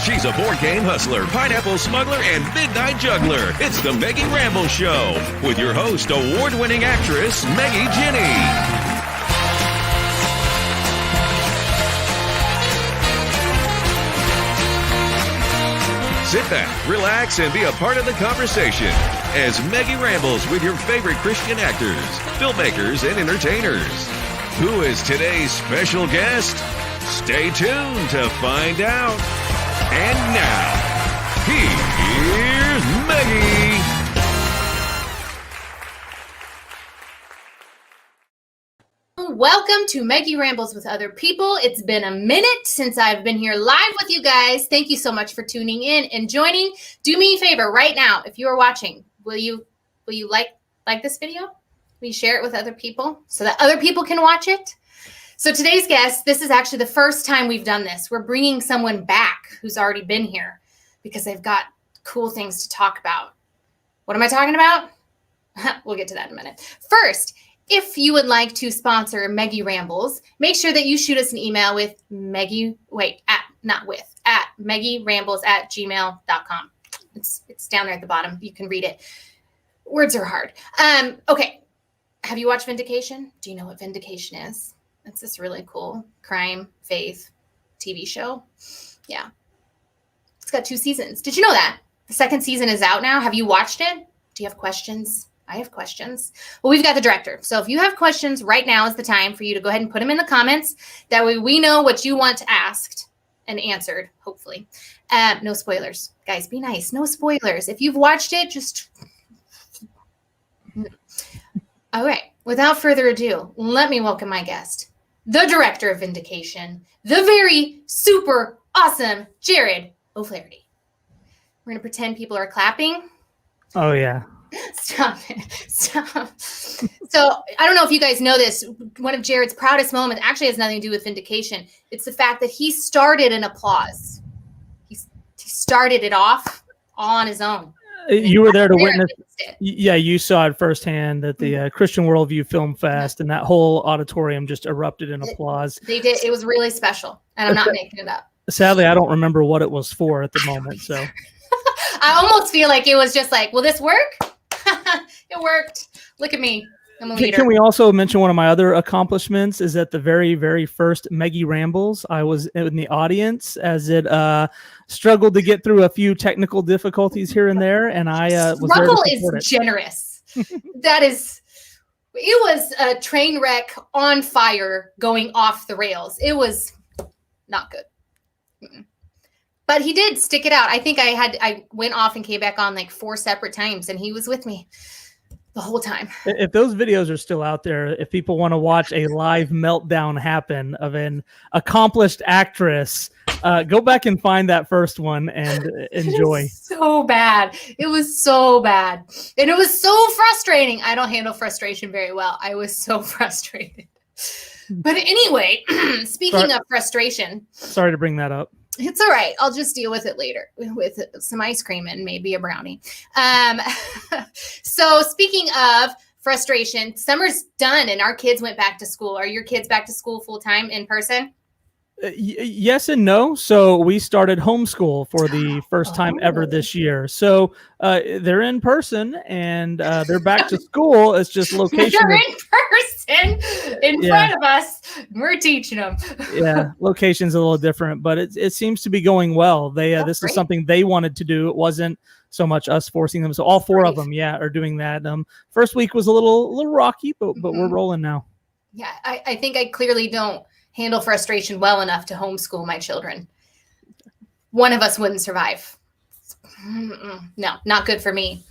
She's a board game hustler, pineapple smuggler, and midnight juggler. It's the Meggie Rambles Show with your host, award-winning actress, Meggie Ginny. Sit back, relax, and be a part of the conversation as Meggie rambles with your favorite Christian actors, filmmakers, and entertainers. Who is today's special guest? Stay tuned to find out. And now, here's Meggie. Welcome to Meggie Rambles with Other People. It's been a minute since I've been here live with you guys. Thank you so much for tuning in and joining. Do me a favor right now. If you are watching, will you like this video? Will you share it with other people so that other people can watch it? So today's guest, this is actually the first time we've done this. We're bringing someone back who's already been here because they've got cool things to talk about. What am I talking about? We'll get to that in a minute. First, if you would like to sponsor Meggie Rambles, make sure that you shoot us an email with meggierambles@gmail.com. It's down there at the bottom. You can read it. Words are hard. Okay. Have you watched Vindication? Do you know what Vindication is? It's this really cool crime, faith TV show. Yeah. It's got 2 seasons. Did you know that? The 2nd season is out now. Have you watched it? Do you have questions? I have questions. Well, we've got the director. So if you have questions, right now is the time for you to go ahead and put them in the comments. That way we know what you want asked and answered, hopefully. No spoilers. Guys, be nice. No spoilers. If you've watched it, just... All right. Without further ado, let me welcome my guest, the director of Vindication, the very super awesome Jarod O'Flaherty. We're going to pretend people are clapping. Oh, yeah. Stop it. Stop. So I don't know if you guys know this. One of Jarod's proudest moments actually has nothing to do with Vindication. It's the fact that he started an applause. He started it off all on his own. You were there to witness. Yeah, you saw it firsthand at the Christian Worldview Film Fest, and that whole auditorium just erupted in applause. They did. It was really special, and I'm not making it up. Sadly, I don't remember what it was for at the moment. So I almost feel like it was just like, will this work? It worked. Look at me. I'm a leader. Can we also mention one of my other accomplishments is at the very, very first Meggie Rambles, I was in the audience as it struggled to get through a few technical difficulties here and there. And I was there to support it. Generous. It was a train wreck on fire going off the rails. It was not good. Mm-mm. But he did stick it out. I think I went off and came back on like 4 separate times, and he was with me the whole time. If those videos are still out there, if people want to watch a live meltdown happen of an accomplished actress, go back and find that first one and enjoy. So bad. It was so bad. And it was so frustrating. I don't handle frustration very well. I was so frustrated. But anyway, speaking of frustration. Sorry to bring that up. It's all right. I'll just deal with it later with some ice cream and maybe a brownie. So speaking of frustration, summer's done and our kids went back to school. Are your kids back to school full time in person? Yes and no. So we started homeschool for the first time ever this year. So they're in person and they're back to school. It's just location. They're in person in front of us. We're teaching them. Yeah, location's a little different, but it seems to be going well. They this is something they wanted to do. It wasn't so much us forcing them. So all 4 of them, are doing that. First week was a little rocky, but we're rolling now. Yeah, I think I clearly don't handle frustration well enough to homeschool my children. One of us wouldn't survive. No, not good for me.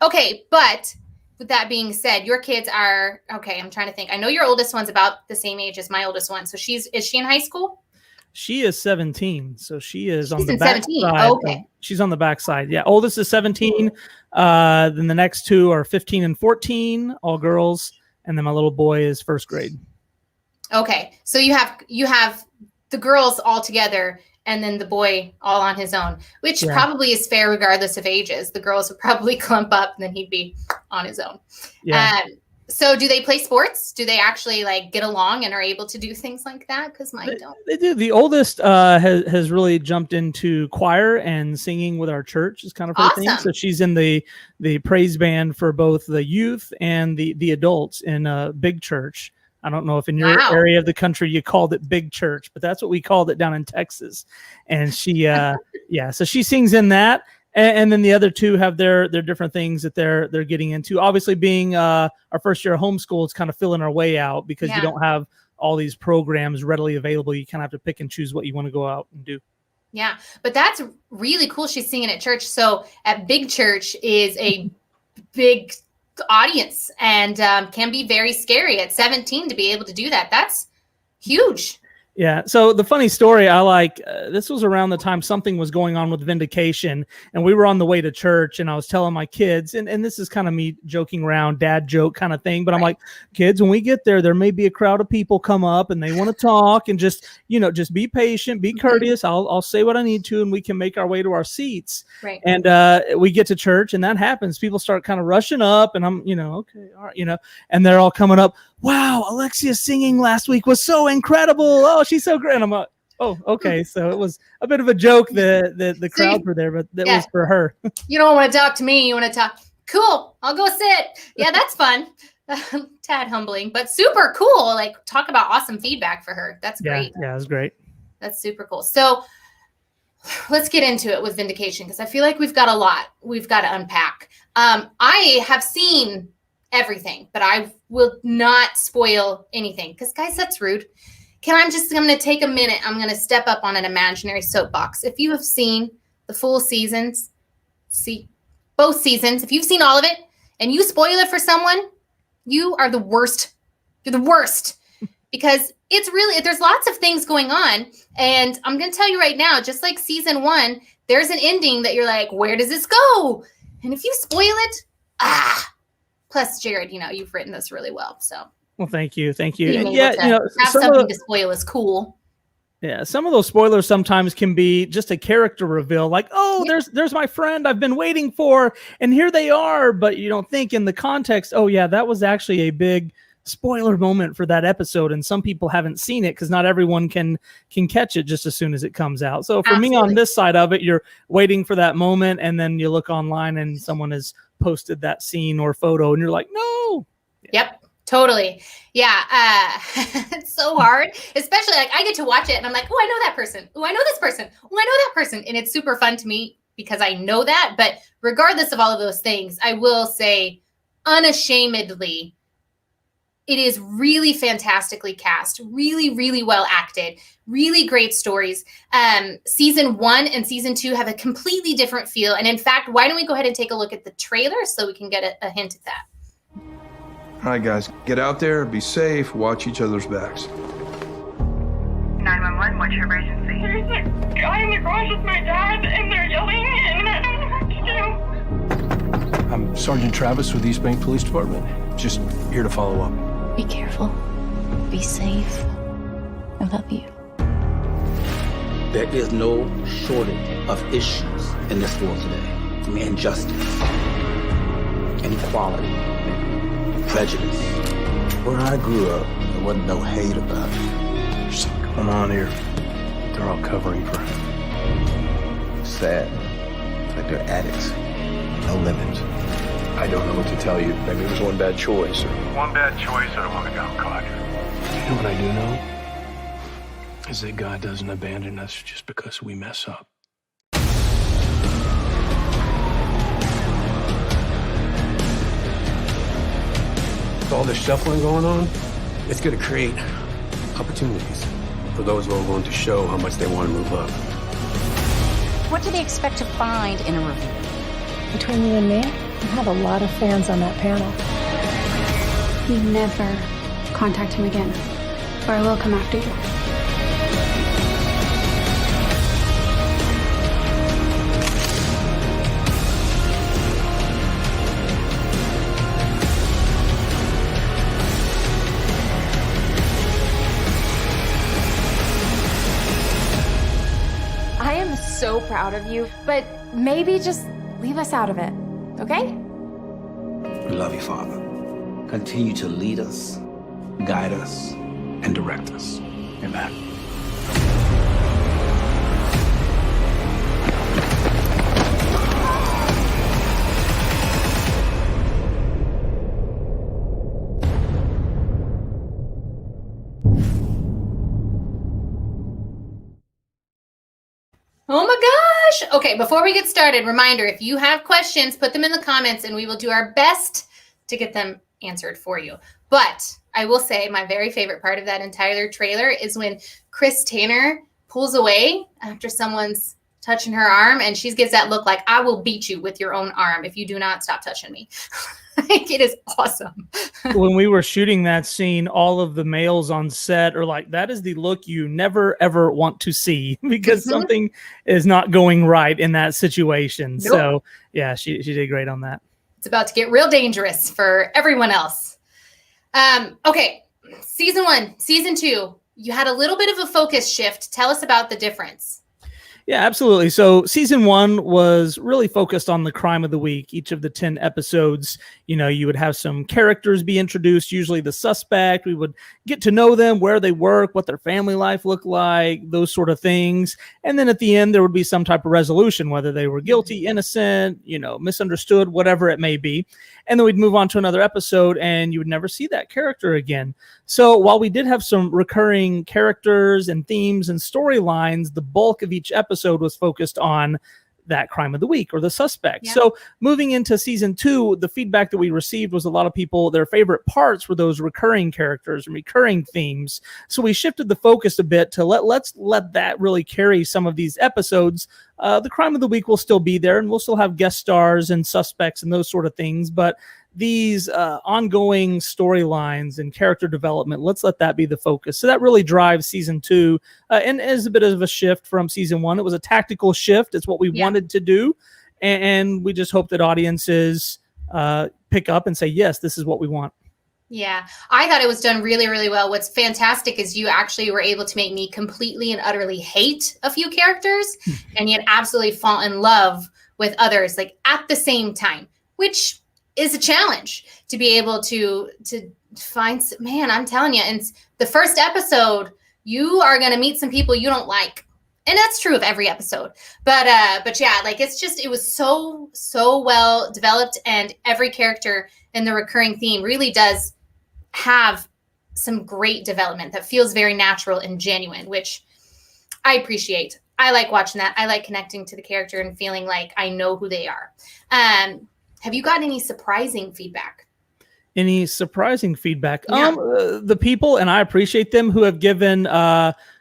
Okay, but with that being said, your kids are, okay, I'm trying to think. I know your oldest one's about the same age as my oldest one. So is she in high school? She is 17. So she is on the back 17. side. Okay. She's on the back side. Yeah. Oldest is 17. Then the next 2 are 15 and 14, all girls. And then my little boy is 1st grade. Okay. So you have the girls all together and then the boy all on his own, which probably is fair regardless of ages. The girls would probably clump up and then he'd be on his own. Yeah. So do they play sports? Do they actually like get along and are able to do things like that? Because mine don't. They do. The oldest has really jumped into choir and singing with our church is kind of her thing. So she's in the praise band for both the youth and the adults in a big church. I don't know if in your area of the country you called it big church, but that's what we called it down in Texas. And she, so she sings in that. And then the other two have their different things that they're getting into. Obviously, being our first year of homeschool, it's kind of filling our way out because you don't have all these programs readily available. You kind of have to pick and choose what you want to go out and do. Yeah, but that's really cool. She's singing at church. So at big church is a big audience and can be very scary at 17 to be able to do that. That's huge. Yeah. So the funny story I like, this was around the time something was going on with Vindication, and we were on the way to church, and I was telling my kids, and this is kind of me joking around, dad joke kind of thing, but I'm like, kids, when we get there may be a crowd of people come up and they want to talk, and just be patient, be courteous. I'll say what I need to, and we can make our way to our seats. Right. And we get to church, and that happens. People start kind of rushing up, and I'm, okay, all right, and they're all coming up. Wow, Alexia's singing last week was so incredible. Oh, she's so great. And I'm like, oh, okay. So it was a bit of a joke that the crowds were there, but that was for her. You don't want to talk to me. You want to talk. Cool. I'll go sit. Yeah, that's fun. Tad humbling, but super cool. Like, talk about awesome feedback for her. That's great. Yeah, it was great. That's super cool. So let's get into it with Vindication, because I feel like we've got a lot we've got to unpack. I have seen everything, but I will not spoil anything because, guys, that's rude. I'm going to take a minute. I'm going to step up on an imaginary soapbox. If you have seen the full seasons, both seasons, if you've seen all of it and you spoil it for someone, you are the worst. You're the worst because there's lots of things going on. And I'm going to tell you right now, just like season 1, there's an ending that you're like, where does this go? And if you spoil it, plus, Jarod, you've written this really well. So, well, thank you. And have something to spoil is cool. Yeah, some of those spoilers sometimes can be just a character reveal, like, oh, there's my friend I've been waiting for, and here they are. But you don't think in the context, oh yeah, that was actually a big spoiler moment for that episode, and some people haven't seen it because not everyone can catch it just as soon as it comes out. So for me on this side of it, you're waiting for that moment, and then you look online and someone has posted that scene or photo, and you're like, no. Yep, totally. Yeah, it's so hard, especially like I get to watch it and I'm like, oh, I know that person. Oh, I know this person. Oh, I know that person. And it's super fun to me because I know that. But regardless of all of those things, I will say unashamedly, it is really fantastically cast, really, really well acted, really great stories. Season 1 and season 2 have a completely different feel. And in fact, why don't we go ahead and take a look at the trailer so we can get a hint at that. All right, guys, get out there, be safe, watch each other's backs. 911, what's your emergency? There's a guy in the garage with my dad, and they're yelling, and I don't know what to do. I'm Sergeant Travis with East Bank Police Department. Just here to follow up. Be careful. Be safe. I love you. There is no shortage of issues in this world today. Injustice, inequality, prejudice. Where I grew up, there wasn't no hate about it. There's something going on here. They're all covering for him. Sad. Like they're addicts. No limits. I don't know what to tell you. Maybe it was one bad choice. One bad choice, I don't want to get caught. You know what I do know? Is that God doesn't abandon us just because we mess up. With all this shuffling going on, it's going to create opportunities for those who are willing to show how much they want to move up. What do they expect to find in a review? Between you and me, I have a lot of fans on that panel. You never contact him again, or I will come after you. I am so proud of you, but maybe just leave us out of it, okay? We love you, Father. continue to lead us, guide us, and direct us. Amen. Oh my gosh. Okay, before we get started, reminder, if you have questions, put them in the comments and we will do our best to get them answered for you. But I will say my very favorite part of that entire trailer is when Chris Tanner pulls away after someone's touching her arm and she gives that look like, I will beat you with your own arm if you do not stop touching me. Like, it is awesome. When we were shooting that scene, all of the males on set are like, that is the look you never, ever want to see because something is not going right in that situation. Nope. So, yeah, she did great on that. It's about to get real dangerous for everyone else. Okay, season 1, season 2, you had a little bit of a focus shift. Tell us about the difference. Yeah, absolutely. So season 1 was really focused on the crime of the week. Each of the 10 episodes, you would have some characters be introduced, usually the suspect. We would get to know them, where they work, what their family life looked like, those sort of things. And then at the end, there would be some type of resolution, whether they were guilty, innocent, misunderstood, whatever it may be. And then we'd move on to another episode and you would never see that character again. So while we did have some recurring characters and themes and storylines, the bulk of each episode was focused on that crime of the week or the suspect. Yeah. So moving into season 2, the feedback that we received was a lot of people, their favorite parts were those recurring characters and recurring themes. So we shifted the focus a bit to let's let that really carry some of these episodes. The crime of the week will still be there and we'll still have guest stars and suspects and those sort of things. But these ongoing storylines and character development, let's let that be the focus. So that really drives season 2 and is a bit of a shift from season 1. It was a tactical shift. It's what we wanted to do. And we just hope that audiences pick up and say, yes, this is what we want. Yeah, I thought it was done really, really well. What's fantastic is you actually were able to make me completely and utterly hate a few characters and yet absolutely fall in love with others, like at the same time, which is a challenge to be able to find. Man, I'm telling you, in the first episode, you are going to meet some people you don't like. And that's true of every episode. But yeah, like it was so well developed, and every character in the recurring theme really does have some great development that feels very natural and genuine, which I appreciate. I like watching that. I like connecting to the character and feeling like I know who they are. Have you gotten any surprising feedback? Any surprising feedback? Yeah. The people, and I appreciate them, who have given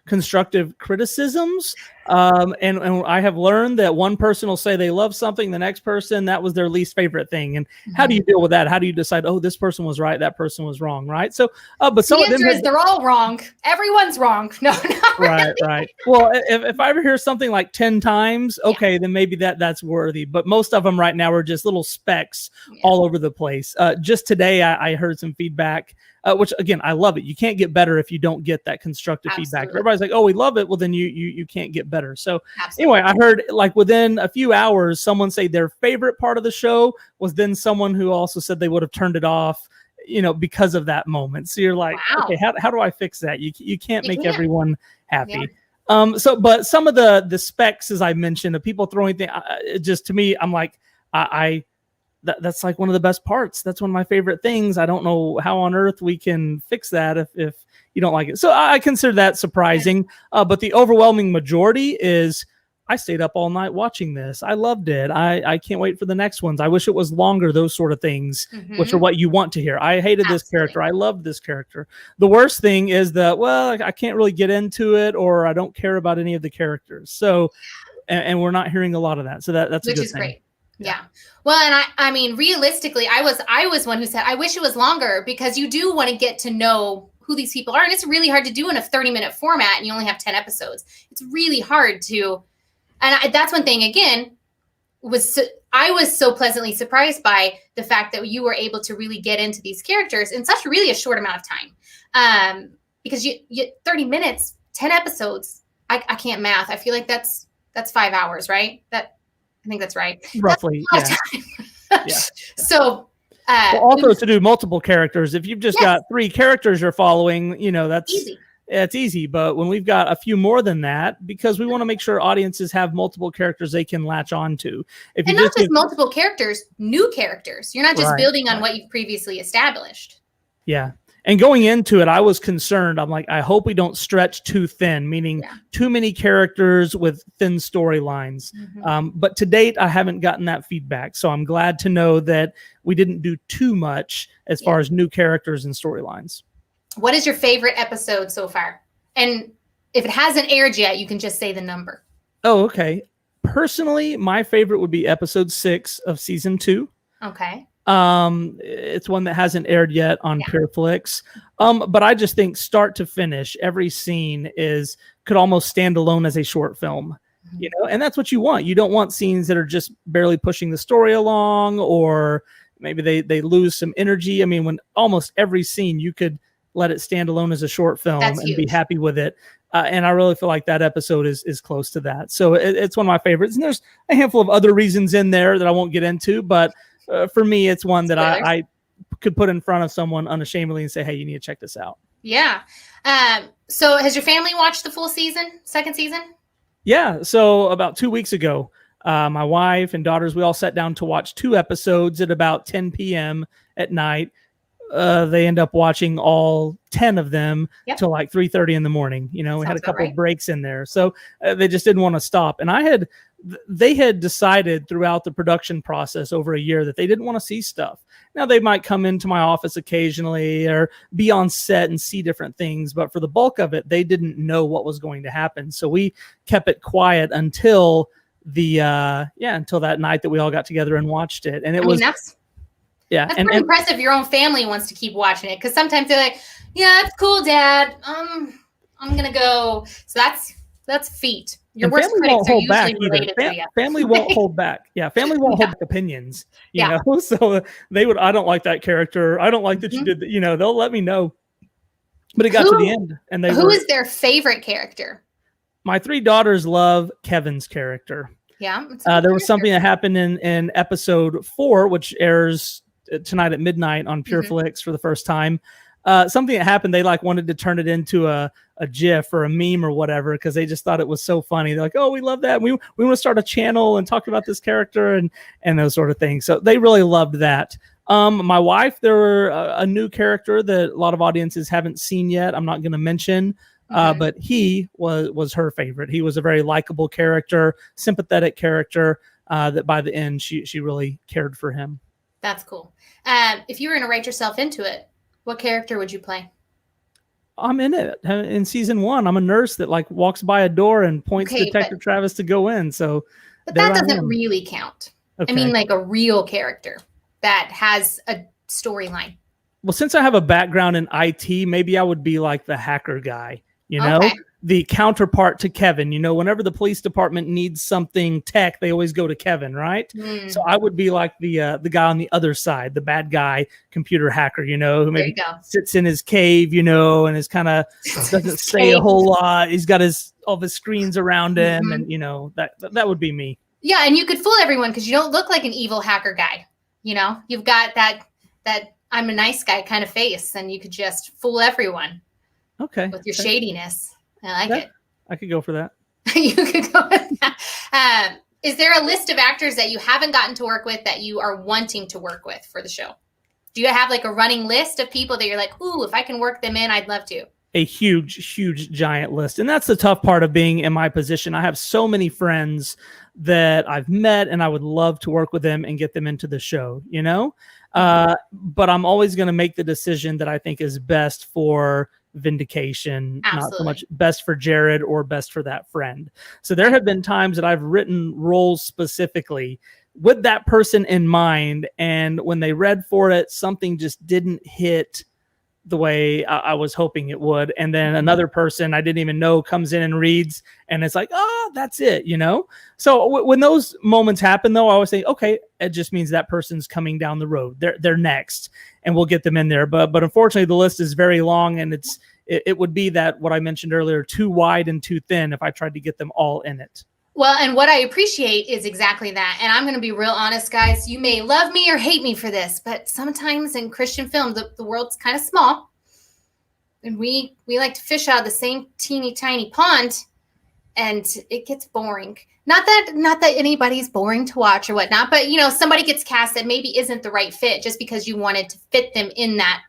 constructive criticisms. And I have learned that one person will say they love something, the next person, that was their least favorite thing. And how do you deal with that? How do you decide, oh, this person was right, that person was wrong, right? So, but some of them is they're all wrong. Everyone's wrong. No, not really. Right. Well, if I ever hear something like 10 times, okay, then maybe that's worthy. But most of them right now are just little specks all over the place. Just today, I heard some feedback, which again, I love it. You can't get better if you don't get that constructive feedback. Everybody's like, oh, we love it. Well, then you can't get better. So anyway, I heard like within a few hours, someone say their favorite part of the show was then someone who also said they would have turned it off, because of that moment. So you're like, okay, how do I fix that? You can't make everyone happy. Yeah. But some of the specs, as I mentioned, of people throwing things, just to me, I'm like, that's like one of the best parts. That's one of my favorite things. I don't know how on earth we can fix that if you don't like it. So I consider that surprising. But the overwhelming majority is, I stayed up all night watching this. I loved it. I can't wait for the next ones. I wish it was longer, those sort of things, which are what you want to hear. I hated this character. I loved this character. The worst thing is that, well, I can't really get into it, or I don't care about any of the characters. So, and we're not hearing a lot of that. So that's a good thing. Which is great. Yeah. Well, and I mean, realistically, I was one who said, I wish it was longer, because you do want to get to know who these people are. And it's really hard to do in a 30-minute format and you only have 10 episodes. It's really hard to, and that's one thing, again, I was so pleasantly surprised by the fact that you were able to really get into these characters in such really a short amount of time. Because you 30 minutes, 10 episodes, I can't math. I feel like that's 5 hours, right? I think that's right. Roughly, yeah. So Also to do multiple characters. If you've just got 3 characters you're following, that's easy. It's easy. But when we've got a few more than that, because we want to make sure audiences have multiple characters they can latch on to. And not just multiple characters, new characters. You're not just building on what you've previously established. Yeah. And going into it, I was concerned. I'm like, I hope we don't stretch too thin, meaning too many characters with thin storylines. But to date, I haven't gotten that feedback. So I'm glad to know that we didn't do too much as far as new characters and storylines. What is your favorite episode so far? And if it hasn't aired yet, you can just say the number. Oh, okay. Personally, my favorite would be episode 6 of season 2. Okay. It's one that hasn't aired yet on PureFlix. But I just think start to finish, every scene could almost stand alone as a short film, and that's what you want. You don't want scenes that are just barely pushing the story along, or maybe they lose some energy. I mean, when almost every scene you could let it stand alone as a short film and be happy with it. And I really feel like that episode is close to that. So it's one of my favorites. And there's a handful of other reasons in there that I won't get into, but for me, it's one that I could put in front of someone unashamedly and say, hey, you need to check this out. Yeah. So has your family watched the full second season? Yeah. So about 2 weeks ago, my wife and daughters, we all sat down to watch 2 episodes at about 10 p.m. at night. They end up watching all 10 of them till like 3:30 in the morning. We had a couple of breaks in there. So they just didn't want to stop. And they had decided throughout the production process over a year that they didn't want to see stuff. Now they might come into my office occasionally or be on set and see different things, but for the bulk of it, they didn't know what was going to happen. So we kept it quiet until until that night that we all got together and watched it. And that's pretty impressive. Your own family wants to keep watching it, because sometimes they're like, yeah, it's cool, Dad. I'm gonna go. So that's feat. Your worst critics are usually related to you. Family won't hold back. Yeah, family won't hold back opinions. You know, so they would. I don't like that character. I don't like that you did that. They'll let me know. But it got to the end, and who is their favorite character? My 3 daughters love Kevin's character. Yeah, there was something that happened in episode 4, which airs tonight at midnight on PureFlix for the first time. Something that happened, they wanted to turn it into a GIF or a meme or whatever, because they just thought it was so funny. They're like, oh, we love that. We want to start a channel and talk about this character and those sort of things. So they really loved that. My wife, there were a new character that a lot of audiences haven't seen yet. I'm not going to mention, but he was her favorite. He was a very likable character, sympathetic character, that by the end, she really cared for him. That's cool. If you were going to write yourself into it, what character would you play? I'm in it. In season 1, I'm a nurse that walks by a door and points Detective Travis to go in. So, but that doesn't really count. Okay. I mean, a real character that has a storyline. Well, since I have a background in IT, maybe I would be the hacker guy. The counterpart to Kevin. Whenever the police department needs something tech, they always go to Kevin, right? So I would be the guy on the other side, the bad guy computer hacker, who maybe sits in his cave, and is kind of doesn't say a whole lot. He's got all of his screens around him, and that would be me. Yeah, and you could fool everyone because you don't look like an evil hacker guy. You've got that I'm a nice guy kind of face, and you could just fool everyone. Okay. With your shadiness. I like it. I could go for that. You could go with that. Is there a list of actors that you haven't gotten to work with that you are wanting to work with for the show? Do you have a running list of people that you're like, ooh, if I can work them in, I'd love to? A huge giant list. And that's the tough part of being in my position. I have so many friends that I've met, and I would love to work with them and get them into the show, but I'm always going to make the decision that I think is best for Vindication. Absolutely. Not so much best for Jarod or best for that friend. So there have been times that I've written roles specifically with that person in mind, and when they read for it, something just didn't hit the way I was hoping it would. And then another person I didn't even know comes in and reads, and it's like, oh, that's it, So when those moments happen, though, I always say, okay, it just means that person's coming down the road. They're next, and we'll get them in there. But unfortunately, the list is very long, and it would be that what I mentioned earlier, too wide and too thin if I tried to get them all in it. Well, and what I appreciate is exactly that. And I'm going to be real honest, guys. You may love me or hate me for this, but sometimes in Christian film, the world's kind of small. And we like to fish out of the same teeny tiny pond, and it gets boring. Not that anybody's boring to watch or whatnot, but somebody gets cast that maybe isn't the right fit just because you wanted to fit them in that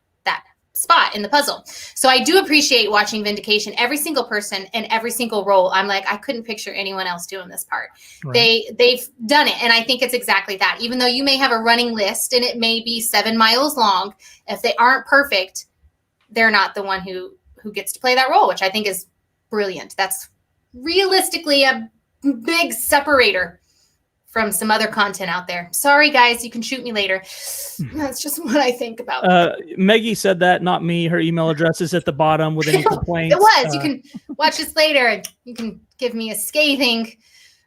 spot in the puzzle. So I do appreciate watching Vindication. Every single person and every single role, I'm like, I couldn't picture anyone else doing this part. Right. They've done it, and I think it's exactly that. Even though you may have a running list and it may be 7 miles long, if they aren't perfect, they're not the one who gets to play that role, which I think is brilliant. That's realistically a big separator from some other content out there. Sorry, guys, you can shoot me later. That's just what I think about. Maggie said that, not me. Her email address is at the bottom with any complaints. It was. You can watch this later, and you can give me a scathing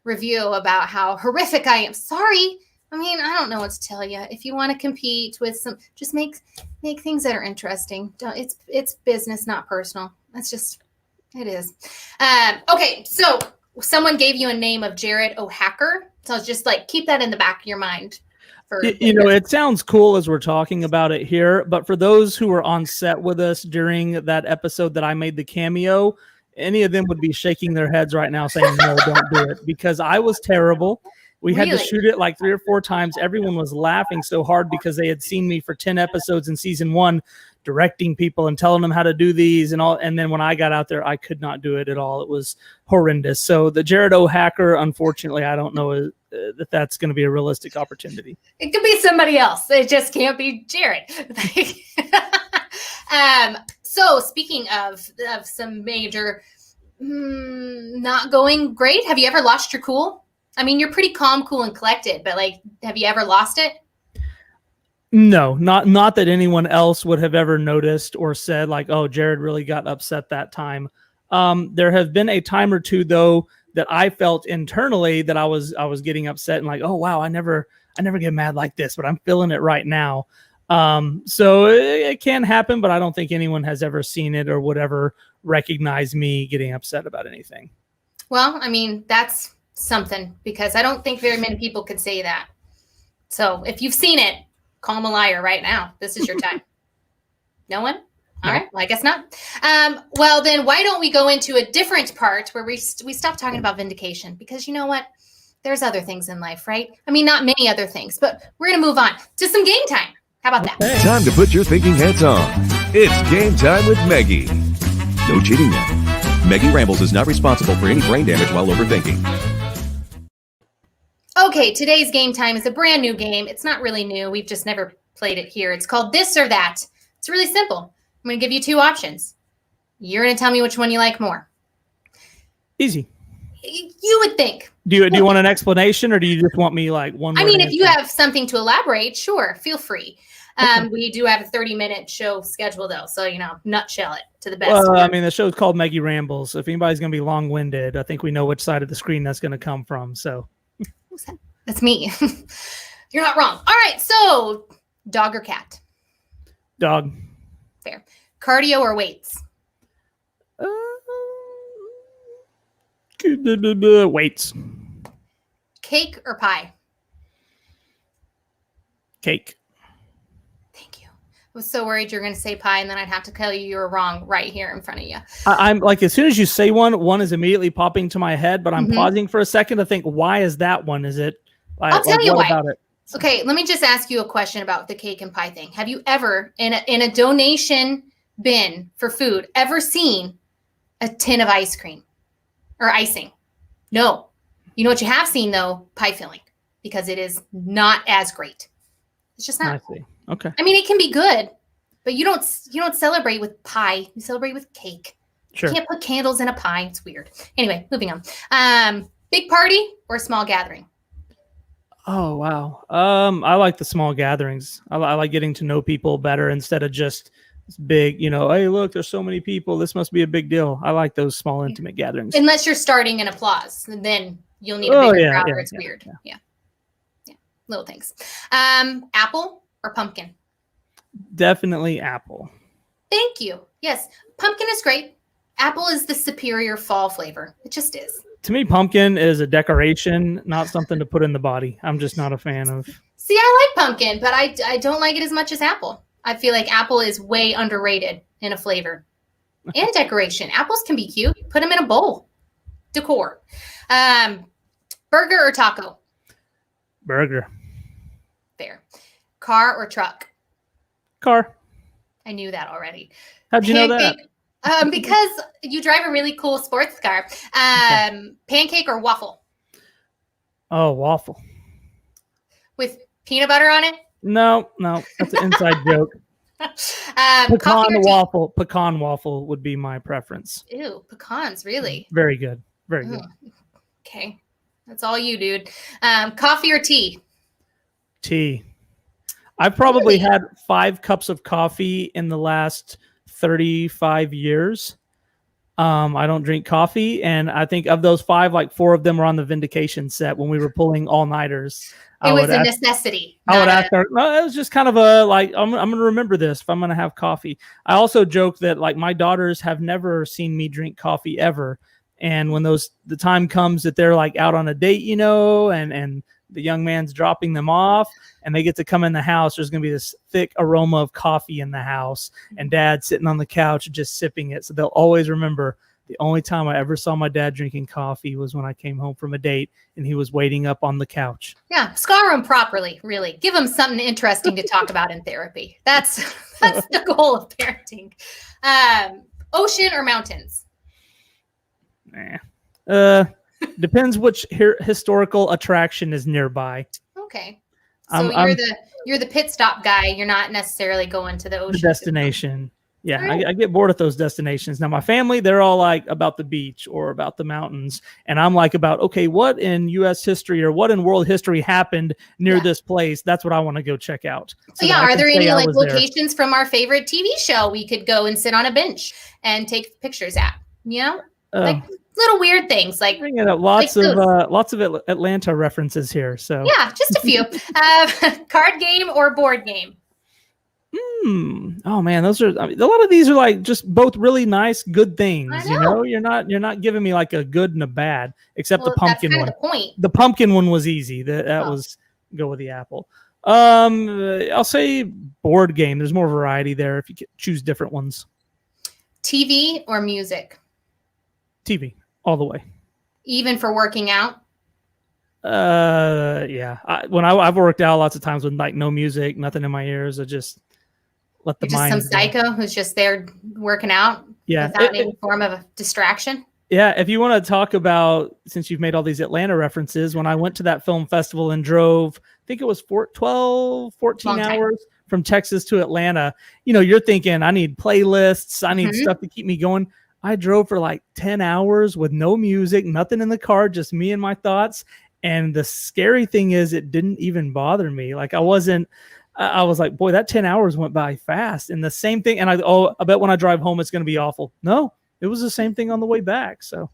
review about how horrific I am. Sorry. I mean, I don't know what to tell you. If you want to compete with just make things that are interesting. It's business, not personal. That's just, it is. Okay, so someone gave you a name of Jarod O'Hacker. So it's just like, keep that in the back of your mind. It sounds cool as we're talking about it here, but for those who were on set with us during that episode that I made the cameo, any of them would be shaking their heads right now saying, no, don't do it, because I was terrible. We had to shoot it like 3 or 4 times. Everyone was laughing so hard because they had seen me for 10 episodes in season 1, directing people and telling them how to do these and all. And then when I got out there, I could not do it at all. It was horrendous. So the Jarod O'Hacker, unfortunately, I don't know that that's going to be a realistic opportunity. It could be somebody else. It just can't be Jarod. So speaking of some major not going great, have you ever lost your cool? I mean, you're pretty calm, cool, and collected, but like, have you ever lost it? No, not that anyone else would have ever noticed or said like, oh, Jarod really got upset that time. There have been a time or two though that I felt internally that I was getting upset and like, oh wow, I never get mad like this, but I'm feeling it right now. So it can happen, but I don't think anyone has ever seen it or would ever recognize me getting upset about anything. Well, I mean, that's something, because I don't think very many people could say that. So if you've seen it, call him a liar right now. This is your time. No one? All right. Well, I guess not. Well, then why don't we go into a different part where we stop talking about Vindication, because you know what? There's other things in life, right? I mean, not many other things, but we're going to move on to some game time. How about that? Time to put your thinking hats on. It's game time with Maggie. No cheating now. Maggie Rambles is not responsible for any brain damage while overthinking. Okay, today's game time is a brand new game. It's not really new. We've just never played it here. It's called This or That. It's really simple. I'm going to give you 2 options. You're going to tell me which one you like more. Easy. You would think. Do you want an explanation, or do you just want me like one? I mean, if you have something to elaborate, sure, feel free. Okay. We do have a 30-minute show schedule though, so nutshell it to the best. Well, I mean, the show's called Maggie Rambles. If anybody's going to be long-winded, I think we know which side of the screen that's going to come from. So. Who's that? That's me. You're not wrong. All right, so dog or cat? Dog. Fair. Cardio or weights? Weights. Cake or pie? Cake. Thank you. I was so worried you're going to say pie, and then I'd have to tell you were wrong right here in front of you. I'm like, as soon as you say one is immediately popping to my head, but I'm pausing for a second to think, why is that one? Is it? I'll tell you why. About it? Okay, let me just ask you a question about the cake and pie thing. Have you ever, in a donation bin for food, ever seen a tin of ice cream or icing? No. You know what you have seen though? Pie filling, because it is not as great. It's just not. I see. Okay. I mean, it can be good, but you don't celebrate with pie. You celebrate with cake. Sure. You can't put candles in a pie. It's weird. Anyway, moving on. Big party or small gathering? Oh, wow. I like the small gatherings. I like getting to know people better instead of just big, hey, look, there's so many people. This must be a big deal. I like those small, intimate gatherings. Unless you're starting an applause, then you'll need a bigger crowd or it's weird. Yeah. Little things. Apple or pumpkin? Definitely apple. Thank you. Yes. Pumpkin is great. Apple is the superior fall flavor. It just is. To me, pumpkin is a decoration, not something to put in the body. I'm just not a fan of. See, I like pumpkin, but I don't like it as much as apple. I feel like apple is way underrated in a flavor and decoration. Apples can be cute. Put them in a bowl. Decor. Burger or taco? Burger. Fair. Car or truck? Car. I knew that already. How'd you know that? Because you drive a really cool sports car. Pancake or waffle? Oh, waffle. With peanut butter on it? No, that's an inside joke. Pecan waffle would be my preference. Ew, pecans, really? Very good. Very good. Okay. That's all you, dude. Coffee or tea? Tea. I've probably had 5 cups of coffee in the last 35 years. I don't drink coffee, and I think of those 5, like 4 of them were on the Vindication set when we were pulling all-nighters. It was a necessity. I would ask her. No, it was just kind of a like, I'm going to remember this if I'm going to have coffee. I also joke that like my daughters have never seen me drink coffee ever, and when the time comes that they're like out on a date, and the young man's dropping them off, and they get to come in the house, there's going to be this thick aroma of coffee in the house, and dad sitting on the couch just sipping it. So they'll always remember the only time I ever saw my dad drinking coffee was when I came home from a date and he was waiting up on the couch. Yeah, scar him properly, really. Give him something interesting to talk about in therapy. That's the goal of parenting. Ocean or mountains? Depends which historical attraction is nearby. Okay. So you're the pit stop guy. You're not necessarily going to the ocean. The destination. Yeah, right. I get bored at those destinations. Now, my family, they're all like about the beach or about the mountains. And I'm like about, okay, what in U.S. history or what in world history happened near this place? That's what I want to go check out. So are there any like locations from our favorite TV show we could go and sit on a bench and take pictures at? Like little weird things like lots of Atlanta references here. So yeah, just a few. Card game or board game? Oh man, a lot of these are like just both really nice, good things. You're not giving me like a good and a bad, except the pumpkin one. The pumpkin one was easy. That was go with the apple. I'll say board game. There's more variety there if you choose different ones. TV or music? TV all the way. Even for working out? Yeah. I've worked out lots of times with like no music, nothing in my ears. I just let the mind. Just some psycho who's just there working out without any form of a distraction. Yeah. If you want to talk about, since you've made all these Atlanta references, when I went to that film festival and drove, I think it was 14 hours from Texas to Atlanta, you're thinking, I need playlists. I need stuff to keep me going. I drove for like 10 hours with no music, nothing in the car, just me and my thoughts. And the scary thing is it didn't even bother me. Like I was like, boy, that 10 hours went by fast. And the same thing. And I bet when I drive home, it's going to be awful. No, it was the same thing on the way back. So.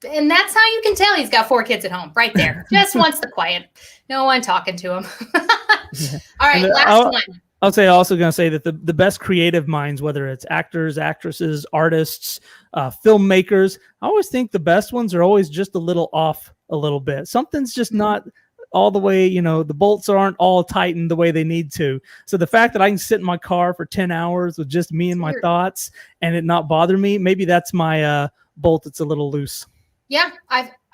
And that's how you can tell he's got 4 kids at home right there. Just wants the quiet. No one talking to him. All right. Last one. I'll say also going to say that the best creative minds, whether it's actors, actresses, artists, filmmakers, I always think the best ones are always just a little off a little bit. Something's just not all the way, the bolts aren't all tightened the way they need to. So the fact that I can sit in my car for 10 hours with just me and my thoughts and it not bother me, maybe that's my bolt that's a little loose. Yeah,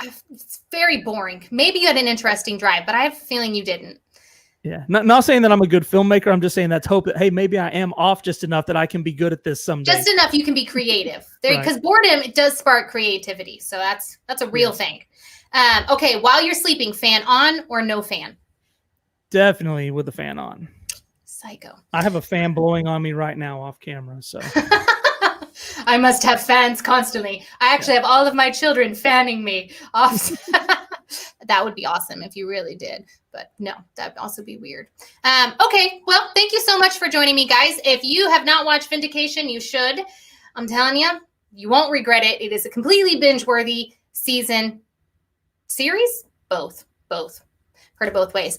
it's very boring. Maybe you had an interesting drive, but I have a feeling you didn't. Yeah, not saying that I'm a good filmmaker. I'm just saying that's hope that, hey, maybe I am off just enough that I can be good at this someday. Just enough you can be creative. Because boredom, it does spark creativity. So that's a real thing. Okay, while you're sleeping, fan on or no fan? Definitely with the fan on. Psycho. I have a fan blowing on me right now off camera, so. I must have fans constantly. I actually have all of my children fanning me off. That would be awesome if you really did. But no, that'd also be weird. Okay, well, thank you so much for joining me, guys. If you have not watched Vindication, you should. I'm telling you, you won't regret it. It is a completely binge-worthy series. Both. Heard it both ways.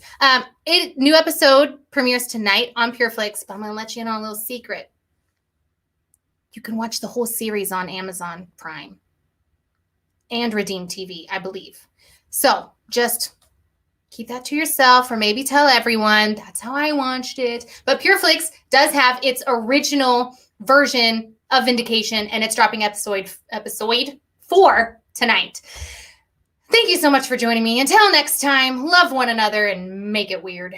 New episode premieres tonight on PureFlix, but I'm going to let you in on a little secret. You can watch the whole series on Amazon Prime. and Redeem TV, I believe. So just keep that to yourself, or maybe tell everyone. That's how I watched it. But PureFlix does have its original version of Vindication, and it's dropping episode 4 tonight. Thank you so much for joining me. Until next time, love one another and make it weird.